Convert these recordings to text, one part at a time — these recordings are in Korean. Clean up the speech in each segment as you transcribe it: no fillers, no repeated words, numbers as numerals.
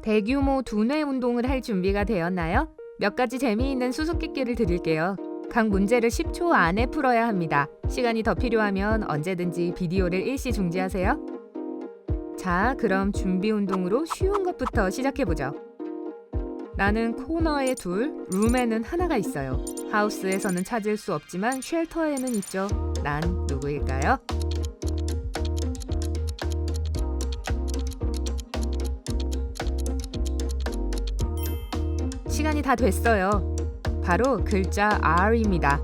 대규모 두뇌 운동을 할 준비가 되었나요? 몇 가지 재미있는 수수께끼를 드릴게요. 각 문제를 10초 안에 풀어야 합니다. 시간이 더 필요하면 언제든지 비디오를 일시 중지하세요. 자, 그럼 준비 운동으로 쉬운 것부터 시작해보죠. 나는 코너에 둘, 룸에는 하나가 있어요. 하우스에서는 찾을 수 없지만 쉘터에는 있죠. 난 누구일까요? 시간이 다 됐어요. 바로 글자 R입니다.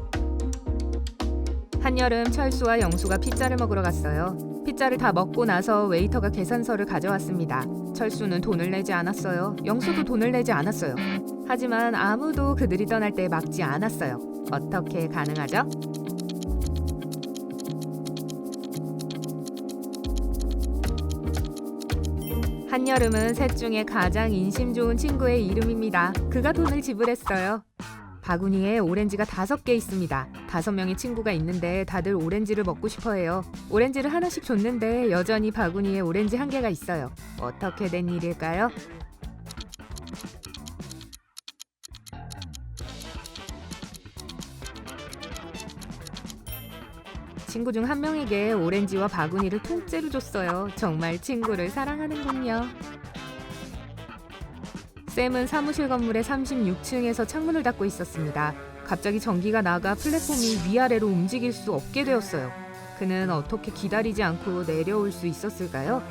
한여름 철수와 영수가 피자를 먹으러 갔어요. 피자를 다 먹고 나서 웨이터가 계산서를 가져왔습니다. 철수는 돈을 내지 않았어요. 영수도 돈을 내지 않았어요. 하지만 아무도 그들이 떠날 때 막지 않았어요. 어떻게 가능하죠? 한여름은 셋 중에 가장 인심 좋은 친구의 이름입니다. 그가 돈을 지불했어요. 바구니에 오렌지가 5개 있습니다. 5명의 친구가 있는데 다들 오렌지를 먹고 싶어해요. 오렌지를 하나씩 줬는데 여전히 바구니에 오렌지 1개가 있어요. 어떻게 된 일일까요? 친구 중 한 명에게 오렌지와 바구니를 통째로 줬어요. 정말 친구를 사랑하는군요. 샘은 사무실 건물의 36층에서 창문을 닫고 있었습니다. 갑자기 전기가 나가 플랫폼이 위아래로 움직일 수 없게 되었어요. 그는 어떻게 기다리지 않고 내려올 수 있었을까요?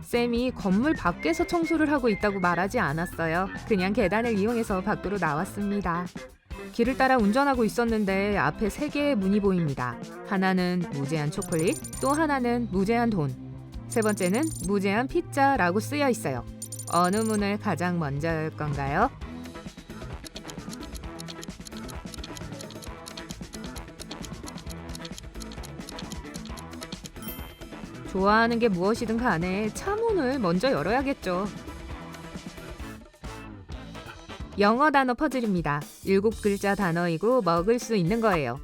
샘이 건물 밖에서 청소를 하고 있다고 말하지 않았어요. 그냥 계단을 이용해서 밖으로 나왔습니다. 길을 따라 운전하고 있었는데 앞에 3개의 문이 보입니다. 하나는 무제한 초콜릿, 또 하나는 무제한 돈, 세 번째는 무제한 피자라고 쓰여 있어요. 어느 문을 가장 먼저 열 건가요? 좋아하는 게 무엇이든 간에 차 문을 먼저 열어야겠죠. 영어 단어 퍼즐입니다. 7글자 단어이고 먹을 수 있는 거예요.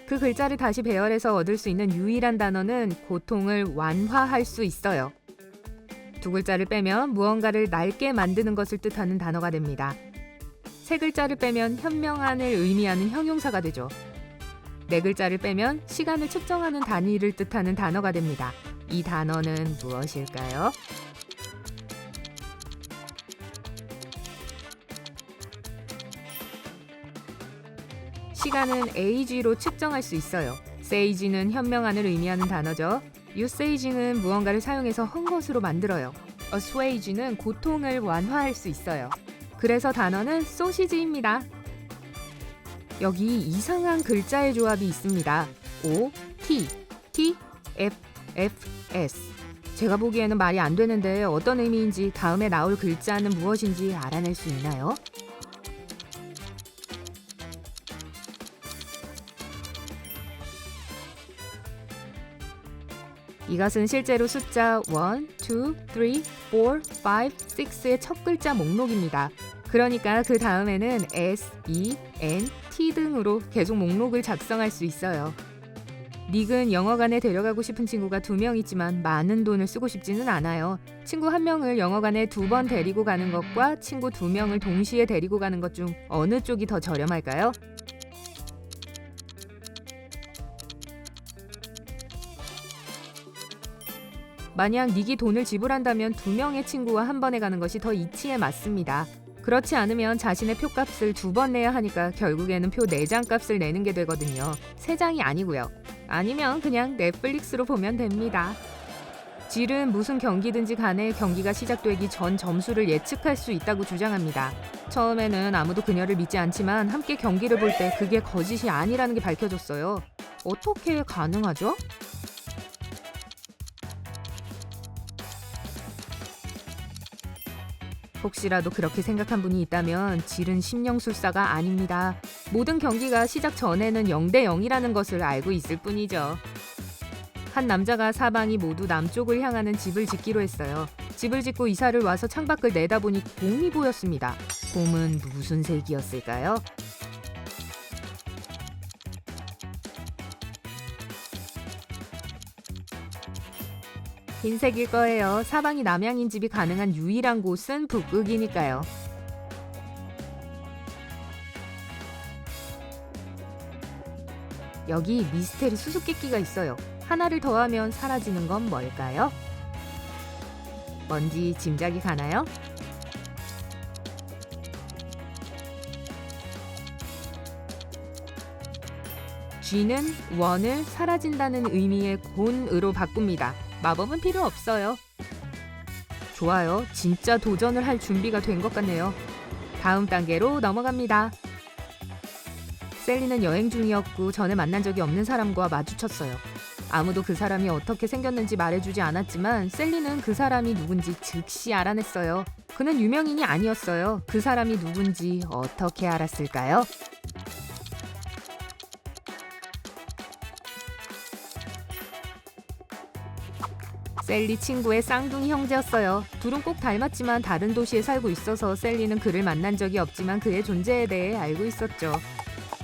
그 글자를 다시 배열해서 얻을 수 있는 유일한 단어는 고통을 완화할 수 있어요. 2글자를 빼면 무언가를 낡게 만드는 것을 뜻하는 단어가 됩니다. 3글자를 빼면 현명한을 의미하는 형용사가 되죠. 4글자를 빼면 시간을 측정하는 단위를 뜻하는 단어가 됩니다. 이 단어는 무엇일까요? 시간은 AG로 측정할 수 있어요. SAG는 현명한을 의미하는 단어죠. USAG는 무언가를 사용해서 한 것으로 만들어요. Assuage는 고통을 완화할 수 있어요. 그래서 단어는 소시지입니다. 여기 이상한 글자의 조합이 있습니다. O, T, T, F, F, S. 제가 보기에는 말이 안 되는데 어떤 의미인지 다음에 나올 글자는 무엇인지 알아낼 수 있나요? 이것은 실제로 숫자 1, 2, 3, 4, 5, 6의 첫 글자 목록입니다. 그러니까 그 다음에는 S, E, N, T 등으로 계속 목록을 작성할 수 있어요. 닉은 영어관에 데려가고 싶은 친구가 2명 있지만 많은 돈을 쓰고 싶지는 않아요. 친구 1명을 영어관에 2번 데리고 가는 것과 친구 2명을 동시에 데리고 가는 것 중 어느 쪽이 더 저렴할까요? 만약 닉이 돈을 지불한다면 2명의 친구와 한 번에 가는 것이 더 이치에 맞습니다. 그렇지 않으면 자신의 표값을 2번 내야 하니까 결국에는 표 4장 값을 내는 게 되거든요. 3장이 아니고요. 아니면 그냥 넷플릭스로 보면 됩니다. 질은 무슨 경기든지 간에 경기가 시작되기 전 점수를 예측할 수 있다고 주장합니다. 처음에는 아무도 그녀를 믿지 않지만 함께 경기를 볼 때 그게 거짓이 아니라는 게 밝혀졌어요. 어떻게 가능하죠? 혹시라도 그렇게 생각한 분이 있다면 질은 심령술사가 아닙니다. 모든 경기가 시작 전에는 0대 0이라는 것을 알고 있을 뿐이죠. 한 남자가 사방이 모두 남쪽을 향하는 집을 짓기로 했어요. 집을 짓고 이사를 와서 창밖을 내다보니 곰이 보였습니다. 곰은 무슨 색이었을까요? 흰색일 거예요. 사방이 남양인 집이 가능한 유일한 곳은 북극이니까요. 여기 미스테리 수수께끼가 있어요. 하나를 더하면 사라지는 건 뭘까요? 뭔지 짐작이 가나요? G는 원을 사라진다는 의미의 곤으로 바꿉니다. 마법은 필요 없어요. 좋아요. 진짜 도전을 할 준비가 된 것 같네요. 다음 단계로 넘어갑니다. 셀리는 여행 중이었고 전에 만난 적이 없는 사람과 마주쳤어요. 아무도 그 사람이 어떻게 생겼는지 말해주지 않았지만 셀리는 그 사람이 누군지 즉시 알아냈어요. 그는 유명인이 아니었어요. 그 사람이 누군지 어떻게 알았을까요? 셀리 친구의 쌍둥이 형제였어요. 둘은 꼭 닮았지만 다른 도시에 살고 있어서 셀리는 그를 만난 적이 없지만 그의 존재에 대해 알고 있었죠.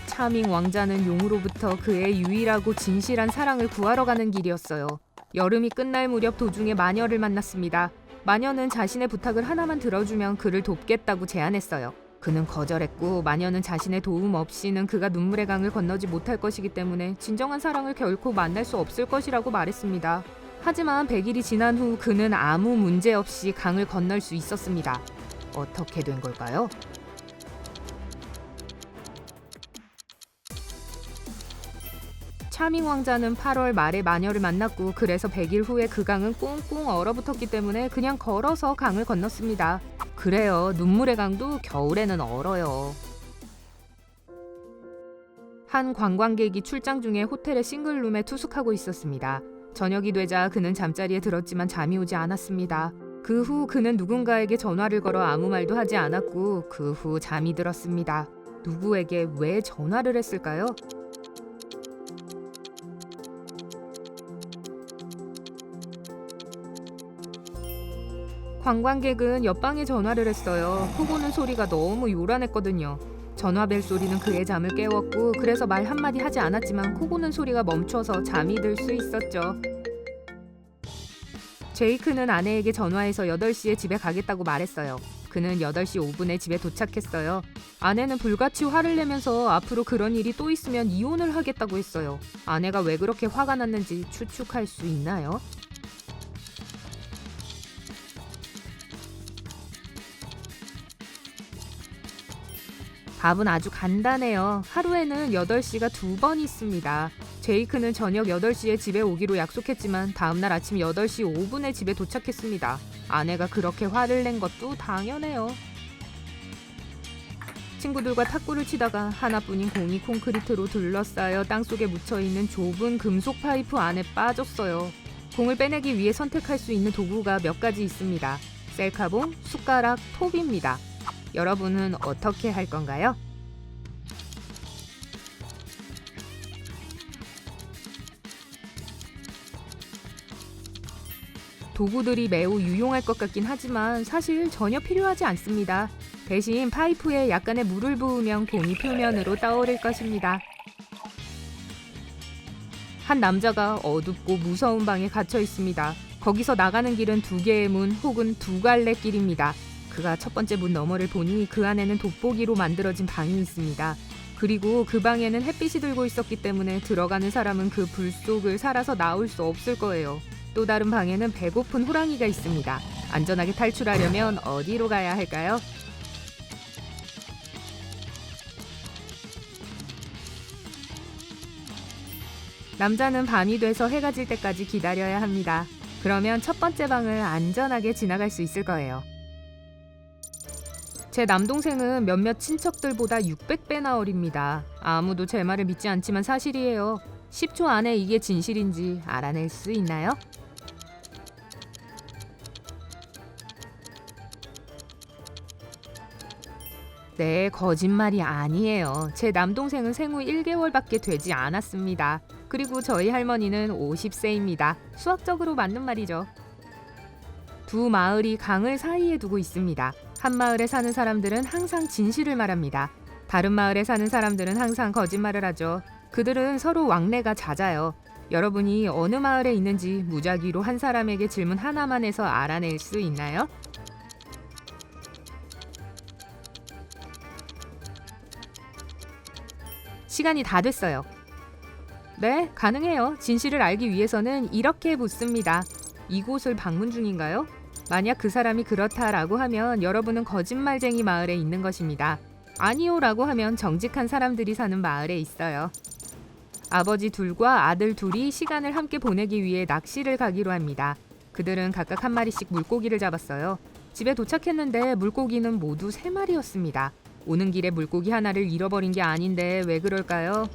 차밍 왕자는 용으로부터 그의 유일하고 진실한 사랑을 구하러 가는 길이었어요. 여름이 끝날 무렵 도중에 마녀를 만났습니다. 마녀는 자신의 부탁을 하나만 들어주면 그를 돕겠다고 제안했어요. 그는 거절했고 마녀는 자신의 도움 없이는 그가 눈물의 강을 건너지 못할 것이기 때문에 진정한 사랑을 결코 만날 수 없을 것이라고 말했습니다. 하지만 100일이 지난 후 그는 아무 문제 없이 강을 건널 수 있었습니다. 어떻게 된 걸까요? 차밍 왕자는 8월 말에 마녀를 만났고 그래서 100일 후에 그 강은 꽁꽁 얼어붙었기 때문에 그냥 걸어서 강을 건넜습니다. 그래요. 눈물의 강도 겨울에는 얼어요. 한 관광객이 출장 중에 호텔의 싱글룸에 투숙하고 있었습니다. 저녁이 되자 그는 잠자리에 들었지만 잠이 오지 않았습니다. 그 후 그는 누군가에게 전화를 걸어 아무 말도 하지 않았고 그 후 잠이 들었습니다. 누구에게 왜 전화를 했을까요? 관광객은 옆방에 전화를 했어요. 코 고는 소리가 너무 요란했거든요. 전화벨 소리는 그의 잠을 깨웠고 그래서 말 한마디 하지 않았지만 코 고는 소리가 멈춰서 잠이 들 수 있었죠. 제이크는 아내에게 전화해서 8시에 집에 가겠다고 말했어요. 그는 8시 5분에 집에 도착했어요. 아내는 불같이 화를 내면서 앞으로 그런 일이 또 있으면 이혼을 하겠다고 했어요. 아내가 왜 그렇게 화가 났는지 추측할 수 있나요? 답은 아주 간단해요. 하루에는 8시가 2번 있습니다. 제이크는 저녁 8시에 집에 오기로 약속했지만 다음날 아침 8시 5분에 집에 도착했습니다. 아내가 그렇게 화를 낸 것도 당연해요. 친구들과 탁구를 치다가 하나뿐인 공이 콘크리트로 둘러싸여 땅속에 묻혀있는 좁은 금속 파이프 안에 빠졌어요. 공을 빼내기 위해 선택할 수 있는 도구가 몇 가지 있습니다. 셀카봉, 숟가락, 톱입니다. 여러분은 어떻게 할 건가요? 도구들이 매우 유용할 것 같긴 하지만 사실 전혀 필요하지 않습니다. 대신 파이프에 약간의 물을 부으면 공이 표면으로 떠오를 것입니다. 한 남자가 어둡고 무서운 방에 갇혀 있습니다. 거기서 나가는 길은 2개의 문 혹은 2갈래 길입니다. 그가 첫 번째 문 너머를 보니 그 안에는 돋보기로 만들어진 방이 있습니다. 그리고 그 방에는 햇빛이 들고 있었기 때문에 들어가는 사람은 그 불 속을 살아서 나올 수 없을 거예요. 또 다른 방에는 배고픈 호랑이가 있습니다. 안전하게 탈출하려면 어디로 가야 할까요? 남자는 밤이 돼서 해가 질 때까지 기다려야 합니다. 그러면 첫 번째 방을 안전하게 지나갈 수 있을 거예요. 제 남동생은 몇몇 친척들보다 600배나 어립니다. 아무도 제 말을 믿지 않지만 사실이에요. 10초 안에 이게 진실인지 알아낼 수 있나요? 네, 거짓말이 아니에요. 제 남동생은 생후 1개월밖에 되지 않았습니다. 그리고 저희 할머니는 50세입니다. 수학적으로 맞는 말이죠. 두 마을이 강을 사이에 두고 있습니다. 한 마을에 사는 사람들은 항상 진실을 말합니다. 다른 마을에 사는 사람들은 항상 거짓말을 하죠. 그들은 서로 왕래가 잦아요. 여러분이 어느 마을에 있는지 무작위로 한 사람에게 질문 하나만 해서 알아낼 수 있나요? 시간이 다 됐어요. 네, 가능해요. 진실을 알기 위해서는 이렇게 묻습니다. 이곳을 방문 중인가요? 만약 그 사람이 그렇다라고 하면 여러분은 거짓말쟁이 마을에 있는 것입니다. 아니요라고 하면 정직한 사람들이 사는 마을에 있어요. 아버지 둘과 아들 둘이 시간을 함께 보내기 위해 낚시를 가기로 합니다. 그들은 각각 한 마리씩 물고기를 잡았어요. 집에 도착했는데 물고기는 모두 3마리였습니다. 오는 길에 물고기 하나를 잃어버린 게 아닌데 왜 그럴까요?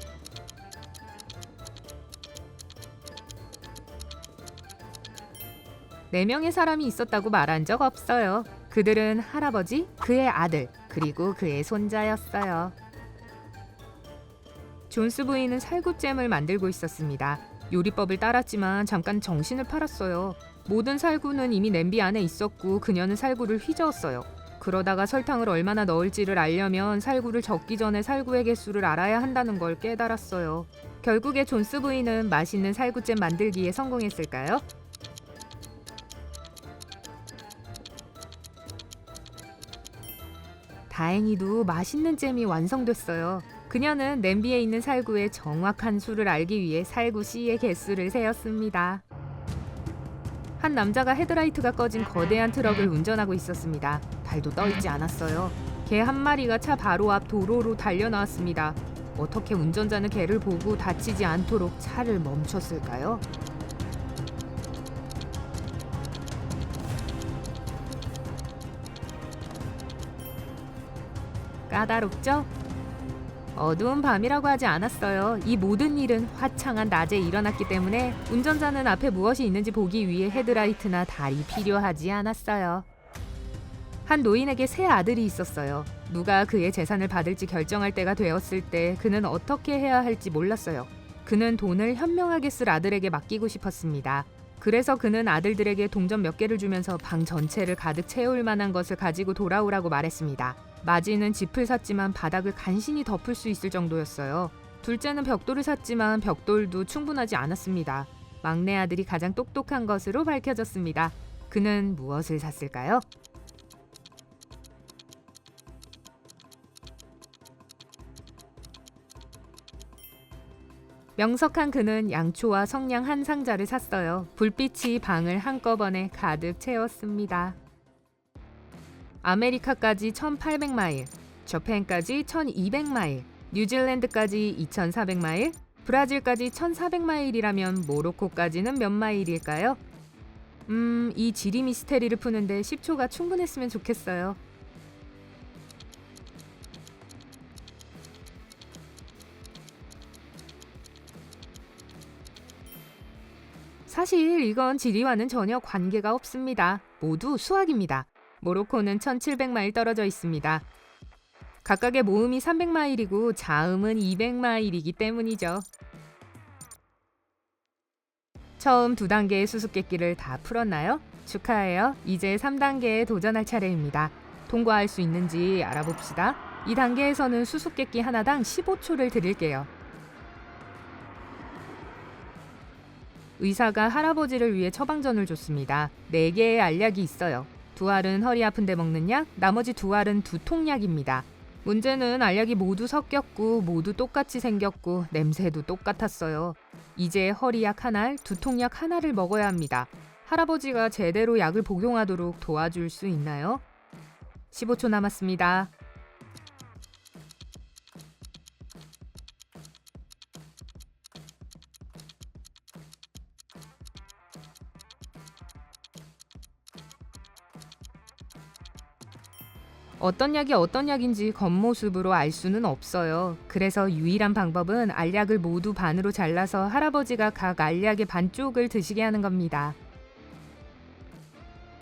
네 명의 사람이 있었다고 말한 적 없어요. 그들은 할아버지, 그의 아들, 그리고 그의 손자였어요. 존스 부인은 살구잼을 만들고 있었습니다. 요리법을 따랐지만 잠깐 정신을 팔았어요. 모든 살구는 이미 냄비 안에 있었고 그녀는 살구를 휘저었어요. 그러다가 설탕을 얼마나 넣을지를 알려면 살구를 적기 전에 살구의 개수를 알아야 한다는 걸 깨달았어요. 결국에 존스 부인은 맛있는 살구잼 만들기에 성공했을까요? 다행히도 맛있는 잼이 완성됐어요. 그녀는 냄비에 있는 살구의 정확한 수를 알기 위해 살구 씨의 개수를 세었습니다. 한 남자가 헤드라이트가 꺼진 거대한 트럭을 운전하고 있었습니다. 발도 떠있지 않았어요. 개 한 마리가 차 바로 앞 도로로 달려나왔습니다. 어떻게 운전자는 개를 보고 다치지 않도록 차를 멈췄을까요? 까다롭죠? 어두운 밤이라고 하지 않았어요. 이 모든 일은 화창한 낮에 일어났기 때문에 운전자는 앞에 무엇이 있는지 보기 위해 헤드라이트나 달이 필요하지 않았어요. 한 노인에게 3아들이 있었어요. 누가 그의 재산을 받을지 결정할 때가 되었을 때 그는 어떻게 해야 할지 몰랐어요. 그는 돈을 현명하게 쓸 아들에게 맡기고 싶었습니다. 그래서 그는 아들들에게 동전 몇 개를 주면서 방 전체를 가득 채울 만한 것을 가지고 돌아오라고 말했습니다. 마지는 짚을 샀지만 바닥을 간신히 덮을 수 있을 정도였어요. 둘째는 벽돌을 샀지만 벽돌도 충분하지 않았습니다. 막내 아들이 가장 똑똑한 것으로 밝혀졌습니다. 그는 무엇을 샀을까요? 명석한 그는 양초와 성냥 한 상자를 샀어요. 불빛이 방을 한꺼번에 가득 채웠습니다. 아메리카까지 1800마일, 저펜까지 1200마일, 뉴질랜드까지 2400마일, 브라질까지 1400마일이라면 모로코까지는 몇 마일일까요? 이 지리 미스테리를 푸는데 10초가 충분했으면 좋겠어요. 사실 이건 지리와는 전혀 관계가 없습니다. 모두 수학입니다. 모로코는 1700마일 떨어져 있습니다. 각각의 모음이 300마일이고 자음은 200마일이기 때문이죠. 처음 2단계의 수수께끼를 다 풀었나요? 축하해요. 이제 3단계에 도전할 차례입니다. 통과할 수 있는지 알아봅시다. 이 단계에서는 수수께끼 하나당 15초를 드릴게요. 의사가 할아버지를 위해 처방전을 줬습니다. 4개의 알약이 있어요. 2알은 허리 아픈데 먹는 약, 나머지 2알은 두통약입니다. 문제는 알약이 모두 섞였고 모두 똑같이 생겼고 냄새도 똑같았어요. 이제 허리약 1알, 두통약 1알을 먹어야 합니다. 할아버지가 제대로 약을 복용하도록 도와줄 수 있나요? 15초 남았습니다. 어떤 약이 어떤 약인지 겉모습으로 알 수는 없어요. 그래서 유일한 방법은 알약을 모두 반으로 잘라서 할아버지가 각 알약의 반쪽을 드시게 하는 겁니다.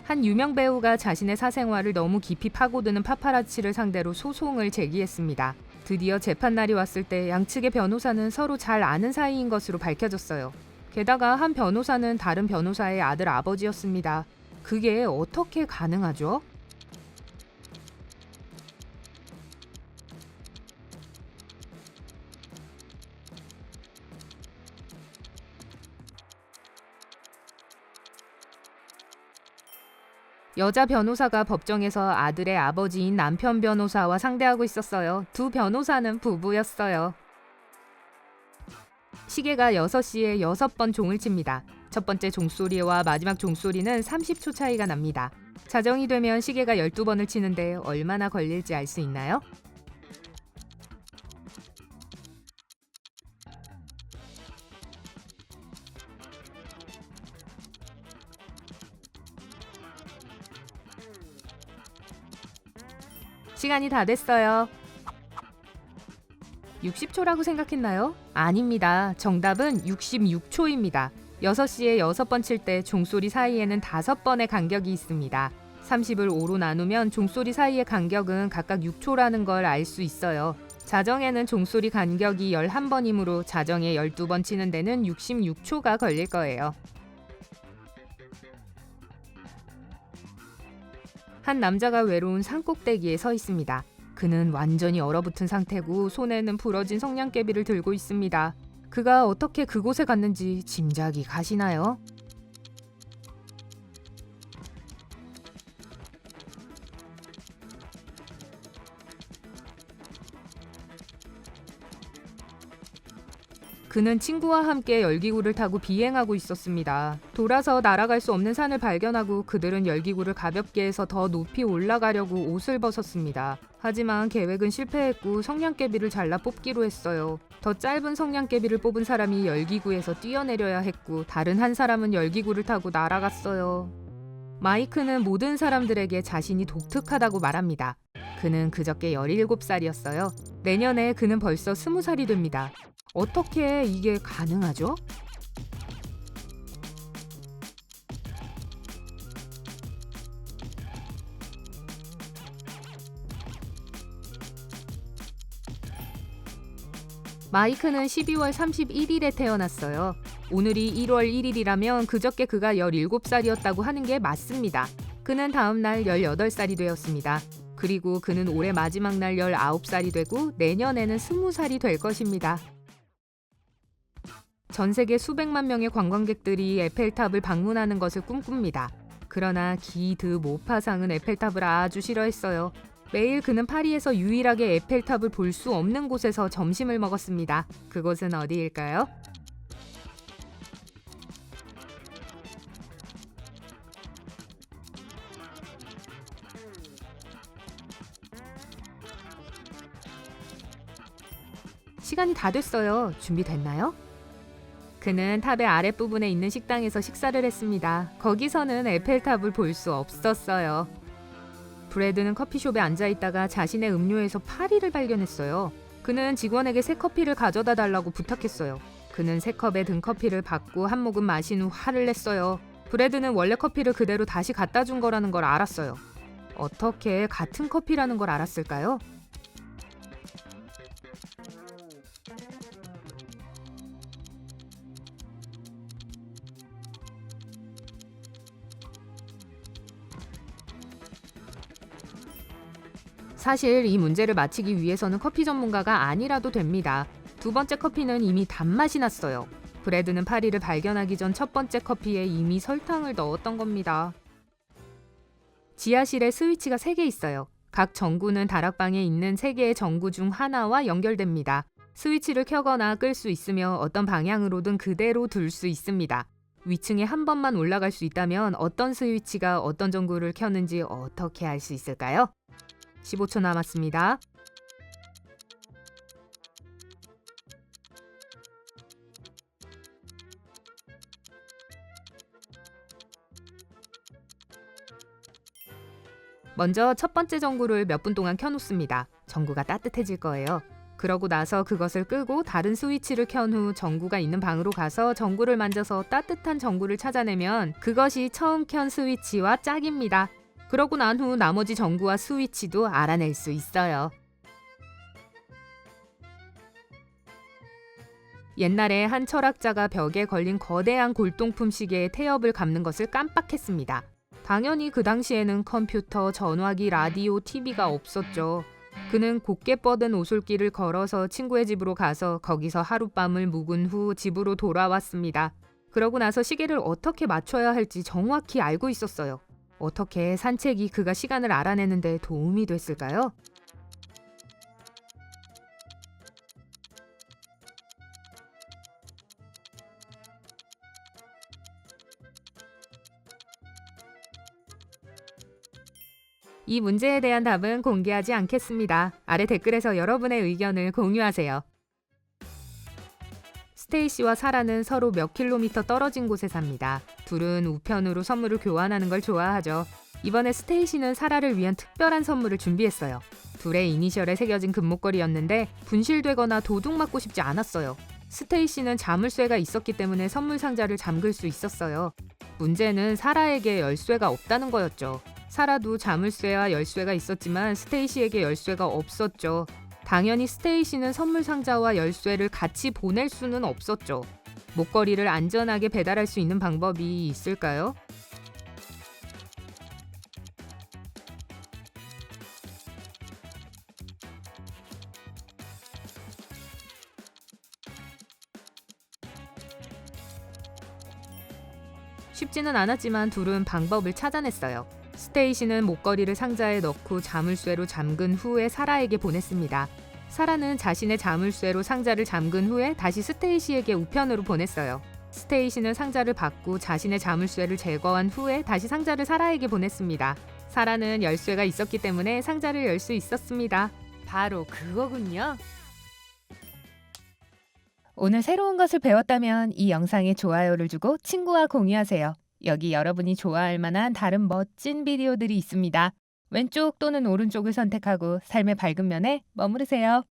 한 유명 배우가 자신의 사생활을 너무 깊이 파고드는 파파라치를 상대로 소송을 제기했습니다. 드디어 재판날이 왔을 때 양측의 변호사는 서로 잘 아는 사이인 것으로 밝혀졌어요. 게다가 한 변호사는 다른 변호사의 아들 아버지였습니다. 그게 어떻게 가능하죠? 여자 변호사가 법정에서 아들의 아버지인 남편 변호사와 상대하고 있었어요. 두 변호사는 부부였어요. 시계가 6시에 6번 종을 칩니다. 첫 번째 종소리와 마지막 종소리는 30초 차이가 납니다. 자정이 되면 시계가 12번을 치는데 얼마나 걸릴지 알 수 있나요? 시간이 다 됐어요. 60초라고 생각했나요? 아닙니다. 정답은 66초입니다. 6시에 6번 칠 때 종소리 사이에는 5번의 간격이 있습니다. 30을 5로 나누면 종소리 사이의 간격은 각각 6초라는 걸 알 수 있어요. 자정에는 종소리 간격이 11번이므로 자정에 12번 치는 데는 66초가 걸릴 거예요. 한 남자가 외로운 산꼭대기에 서 있습니다. 그는 완전히 얼어붙은 상태고 손에는 부러진 성냥개비를 들고 있습니다. 그가 어떻게 그곳에 갔는지 짐작이 가시나요? 그는 친구와 함께 열기구를 타고 비행하고 있었습니다. 돌아서 날아갈 수 없는 산을 발견하고 그들은 열기구를 가볍게 해서 더 높이 올라가려고 옷을 벗었습니다. 하지만 계획은 실패했고 성냥개비를 잘라 뽑기로 했어요. 더 짧은 성냥개비를 뽑은 사람이 열기구에서 뛰어내려야 했고 다른 한 사람은 열기구를 타고 날아갔어요. 마이크는 모든 사람들에게 자신이 독특하다고 말합니다. 그는 그저께 17살이었어요. 내년에 그는 벌써 20살이 됩니다. 어떻게 이게 가능하죠? 마이크는 12월 31일에 태어났어요. 오늘이 1월 1일이라면 그저께 그가 17살이었다고 하는 게 맞습니다. 그는 다음 날 18살이 되었습니다. 그리고 그는 올해 마지막 날 19살이 되고 내년에는 20살이 될 것입니다. 전 세계 수백만 명의 관광객들이 에펠탑을 방문하는 것을 꿈꿉니다. 그러나 기드 모파상은 에펠탑을 아주 싫어했어요. 매일 그는 파리에서 유일하게 에펠탑을 볼 수 없는 곳에서 점심을 먹었습니다. 그곳은 어디일까요? 시간이 다 됐어요. 준비됐나요? 그는 탑의 아랫부분에 있는 식당에서 식사를 했습니다. 거기서는 에펠탑을 볼 수 없었어요. 브래드는 커피숍에 앉아있다가 자신의 음료에서 파리를 발견했어요. 그는 직원에게 새 커피를 가져다 달라고 부탁했어요. 그는 새 컵에 든 커피를 받고 한 모금 마신 후 화를 냈어요. 브래드는 원래 커피를 그대로 다시 갖다 준 거라는 걸 알았어요. 어떻게 같은 커피라는 걸 알았을까요? 사실 이 문제를 맞히기 위해서는 커피 전문가가 아니라도 됩니다. 두 번째 커피는 이미 단맛이 났어요. 브래드는 파리를 발견하기 전 첫 번째 커피에 이미 설탕을 넣었던 겁니다. 지하실에 스위치가 3개 있어요. 각 전구는 다락방에 있는 3개의 전구 중 하나와 연결됩니다. 스위치를 켜거나 끌 수 있으며 어떤 방향으로든 그대로 둘 수 있습니다. 위층에 한 번만 올라갈 수 있다면 어떤 스위치가 어떤 전구를 켰는지 어떻게 알 수 있을까요? 15초 남았습니다. 먼저 첫 번째 전구를 몇 분 동안 켜놓습니다. 전구가 따뜻해질 거예요. 그러고 나서 그것을 끄고 다른 스위치를 켠 후 전구가 있는 방으로 가서 전구를 만져서 따뜻한 전구를 찾아내면 그것이 처음 켠 스위치와 짝입니다. 그러고 난 후 나머지 전구와 스위치도 알아낼 수 있어요. 옛날에 한 철학자가 벽에 걸린 거대한 골동품 시계의 태엽을 감는 것을 깜빡했습니다. 당연히 그 당시에는 컴퓨터, 전화기, 라디오, TV가 없었죠. 그는 곱게 뻗은 오솔길을 걸어서 친구의 집으로 가서 거기서 하룻밤을 묵은 후 집으로 돌아왔습니다. 그러고 나서 시계를 어떻게 맞춰야 할지 정확히 알고 있었어요. 어떻게 산책이 그가 시간을 알아내는데 도움이 됐을까요? 이 문제에 대한 답은 공개하지 않겠습니다. 아래 댓글에서 여러분의 의견을 공유하세요. 스테이시와 사라는 서로 몇 킬로미터 떨어진 곳에 삽니다. 둘은 우편으로 선물을 교환하는 걸 좋아하죠. 이번에 스테이시는 사라를 위한 특별한 선물을 준비했어요. 둘의 이니셜에 새겨진 금목걸이였는데 분실되거나 도둑맞고 싶지 않았어요. 스테이시는 자물쇠가 있었기 때문에 선물 상자를 잠글 수 있었어요. 문제는 사라에게 열쇠가 없다는 거였죠. 사라도 자물쇠와 열쇠가 있었지만 스테이시에게 열쇠가 없었죠. 당연히 스테이시는 선물 상자와 열쇠를 같이 보낼 수는 없었죠. 목걸이를 안전하게 배달할 수 있는 방법이 있을까요? 쉽지는 않았지만 둘은 방법을 찾아냈어요. 스테이시는 목걸이를 상자에 넣고 자물쇠로 잠근 후에 사라에게 보냈습니다. 사라는 자신의 자물쇠로 상자를 잠근 후에 다시 스테이시에게 우편으로 보냈어요. 스테이시는 상자를 받고 자신의 자물쇠를 제거한 후에 다시 상자를 사라에게 보냈습니다. 사라는 열쇠가 있었기 때문에 상자를 열 수 있었습니다. 바로 그거군요. 오늘 새로운 것을 배웠다면 이 영상에 좋아요를 주고 친구와 공유하세요. 여기 여러분이 좋아할 만한 다른 멋진 비디오들이 있습니다. 왼쪽 또는 오른쪽을 선택하고 삶의 밝은 면에 머무르세요.